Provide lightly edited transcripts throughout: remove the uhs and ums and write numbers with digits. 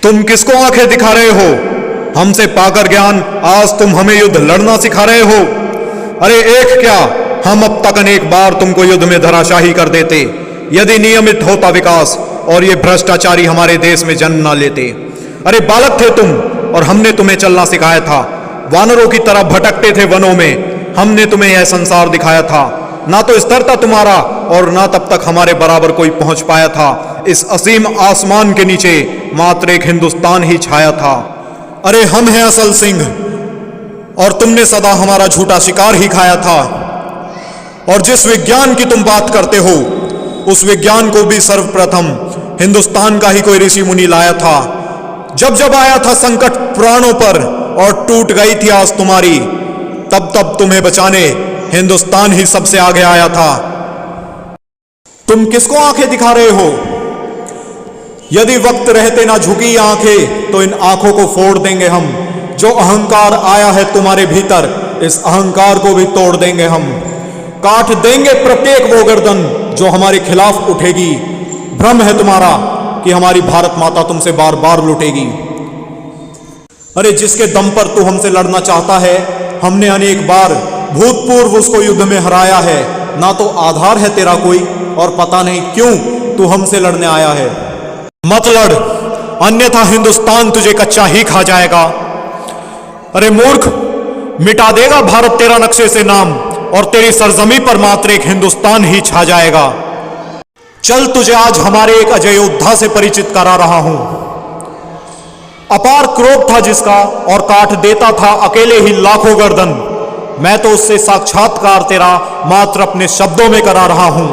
तुम किसको आंखें दिखा रहे हो? हमसे पाकर ज्ञान आज तुम हमें युद्ध लड़ना सिखा रहे हो? अरे एक क्या, हम अब तक अनेक बार तुमको युद्ध में धराशाही कर देते यदि नियमित होता विकास और ये भ्रष्टाचारी हमारे देश में जन्म ना लेते। अरे बालक थे तुम और हमने तुम्हें चलना सिखाया था। वानरों की तरह भटकते थे वनों में, हमने तुम्हें यह संसार दिखाया था। ना तो स्तर था तुम्हारा और ना तब तक हमारे बराबर कोई पहुंच पाया था। इस असीम आसमान के नीचे मात्र एक हिंदुस्तान ही छाया था। अरे हम हैं असल सिंह और तुमने सदा हमारा झूठा शिकार ही खाया था। और जिस विज्ञान की तुम बात करते हो उस विज्ञान को भी सर्वप्रथम हिंदुस्तान का ही कोई ऋषि मुनि लाया था। जब जब आया था संकट प्राणों पर और टूट गई थी आस तुम्हारी, तब तब तुम्हें बचाने हिंदुस्तान ही सबसे आगे आया था। तुम किसको आंखें दिखा रहे हो? यदि वक्त रहते ना झुकी आंखें तो इन आंखों को फोड़ देंगे हम। जो अहंकार आया है तुम्हारे भीतर, इस अहंकार को भी तोड़ देंगे हम। काट देंगे प्रत्येक वो गर्दन जो हमारे खिलाफ उठेगी। भ्रम है तुम्हारा कि हमारी भारत माता तुमसे बार बार लुटेगी। अरे जिसके दम पर तू हमसे लड़ना चाहता है, हमने अनेक बार भूतपूर्व उसको युद्ध में हराया है। ना तो आधार है तेरा कोई और पता नहीं क्यों तू हमसे लड़ने आया है। मत लड़, अन्यथा हिंदुस्तान तुझे कच्चा ही खा जाएगा। अरे मूर्ख, मिटा देगा भारत तेरा नक्शे से नाम और तेरी सरजमी पर मात्र एक हिंदुस्तान ही छा जाएगा। चल तुझे आज हमारे एक अजय योद्धा से परिचित करा रहा हूं। अपार क्रोध था जिसका और काट देता था अकेले ही लाखों गर्दन। मैं तो उससे साक्षात्कार तेरा मात्र अपने शब्दों में करा रहा हूं।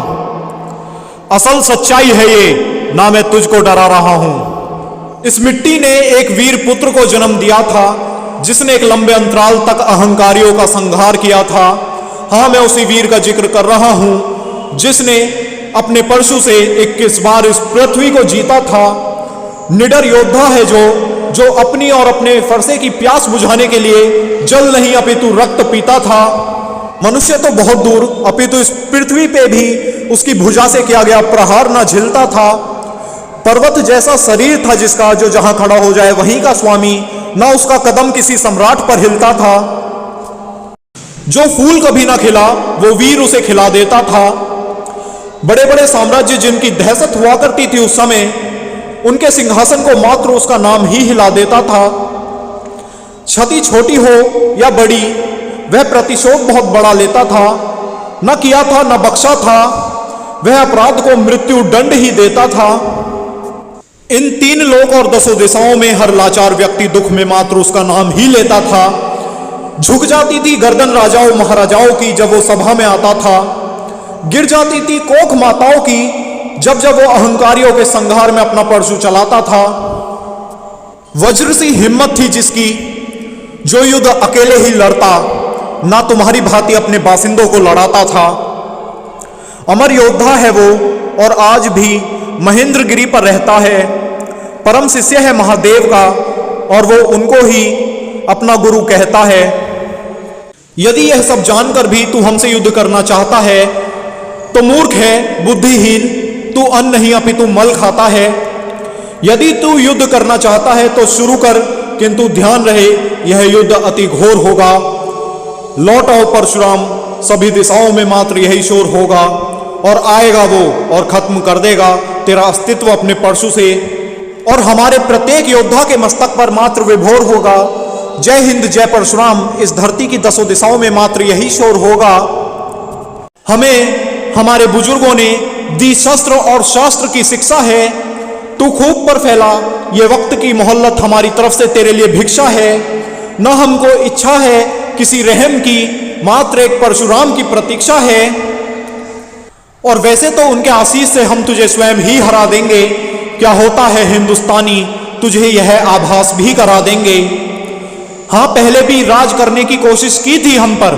असल सच्चाई है ये, ना मैं तुझको डरा रहा हूं। इस मिट्टी ने एक वीर पुत्र को जन्म दिया था जिसने एक लंबे अंतराल तक अहंकारियों का संहार किया था। हाँ, मैं उसी वीर का जिक्र कर रहा हूं जिसने अपने परशु से 21 बार इस पृथ्वी को जीता था। निडर योद्धा है जो अपनी और अपने फरसे की प्यास बुझाने के लिए जल नहीं अपितु रक्त पीता था। मनुष्य तो बहुत दूर, अपितु इस पृथ्वी पे भी उसकी भुजा से किया गया प्रहार न झेलता था। पर्वत जैसा शरीर था जिसका, जो जहां खड़ा हो जाए वहीं का स्वामी, न उसका कदम किसी सम्राट पर हिलता था। जो फूल कभी ना खिला वो वीर उसे खिला देता था। बड़े बड़े साम्राज्य जिनकी दहशत हुआ करती थी उस समय, उनके सिंहासन को मात्र उसका नाम ही हिला देता था। क्षति छोटी हो या बड़ी, वह प्रतिशोध बहुत बड़ा लेता था। न किया था न बख्शा था, वह अपराध को मृत्यु दंड ही देता था। इन 3 लोक और 10 दिशाओं में हर लाचार व्यक्ति दुख में मात्र उसका नाम ही लेता था। झुक जाती थी गर्दन राजाओं महाराजाओं की जब वो सभा में आता था। गिर जाती थी कोख माताओं की जब जब वो अहंकारियों के संघार में अपना परशु चलाता था। वज्र सी हिम्मत थी जिसकी, जो युद्ध अकेले ही लड़ता, ना तुम्हारी भांति अपने बासिंदों को लड़ाता था। अमर योद्धा है वो और आज भी महेंद्रगिरी पर रहता है। परम शिष्य है महादेव का और वो उनको ही अपना गुरु कहता है। यदि यह सब जानकर भी तू हमसे युद्ध करना चाहता है तो मूर्ख है, बुद्धिहीन, तू अन्न नहीं अपितु मल खाता है। यदि तू युद्ध करना चाहता है तो शुरू कर, किंतु ध्यान रहे यह युद्ध अति घोर होगा। लौट आओ परशुराम, सभी दिशाओं में मात्र यही शोर होगा और आएगा वो और खत्म कर देगा तेरा अस्तित्व अपने परशु से, और हमारे प्रत्येक योद्धा के मस्तक पर मात्र विभोर होगा। जय हिंद, जय परशुराम। इस धरती की 10 दिशाओं में मात्र यही शोर होगा। हमें हमारे बुजुर्गों ने दी शस्त्र और शास्त्र की शिक्षा है। तू खूब पर फैला, ये वक्त की मोहल्लत हमारी तरफ से तेरे लिए भिक्षा है। न हमको इच्छा है किसी रहम की, मात्र एक परशुराम की प्रतीक्षा है। और वैसे तो उनके आशीष से हम तुझे स्वयं ही हरा देंगे। क्या होता है हिंदुस्तानी, तुझे यह आभास भी करा देंगे। हाँ, पहले भी राज करने की कोशिश की थी हम पर।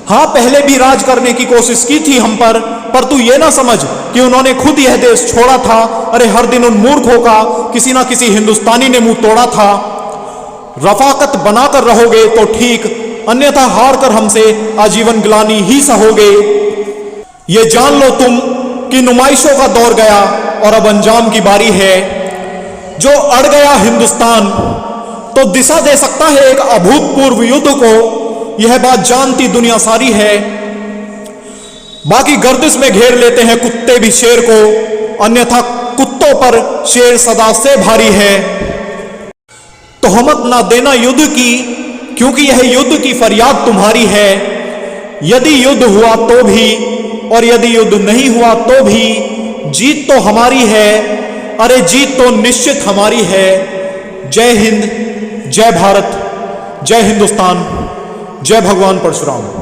हाँ, पहले भी राज करने की कोशिश की थी हम पर तू ये ना समझ कि उन्होंने खुद यह देश छोड़ा था। अरे हर दिन उन मूर्खों का किसी ना किसी हिंदुस्तानी ने मुंह तोड़ा था। रफाकत बनाकर रहोगे तो ठीक, अन्यथा हार कर हमसे आजीवन ग्लानि ही सहोगे। ये जान लो तुम कि नुमाइशों का दौर गया और अब अंजाम की बारी है। जो अड़ गया हिंदुस्तान तो दिशा दे सकता है एक अभूतपूर्व युद्ध को, यह बात जानती दुनिया सारी है। बाकी गर्दिश में घेर लेते हैं कुत्ते भी शेर को, अन्यथा कुत्तों पर शेर सदा से भारी है। तोहमत ना देना युद्ध की, क्योंकि यह युद्ध की फरियाद तुम्हारी है। यदि युद्ध हुआ तो भी और यदि युद्ध नहीं हुआ तो भी जीत तो हमारी है, अरे जीत तो निश्चित हमारी है। जय हिंद, जय भारत, जय हिंदुस्तान, जय भगवान परशुराम।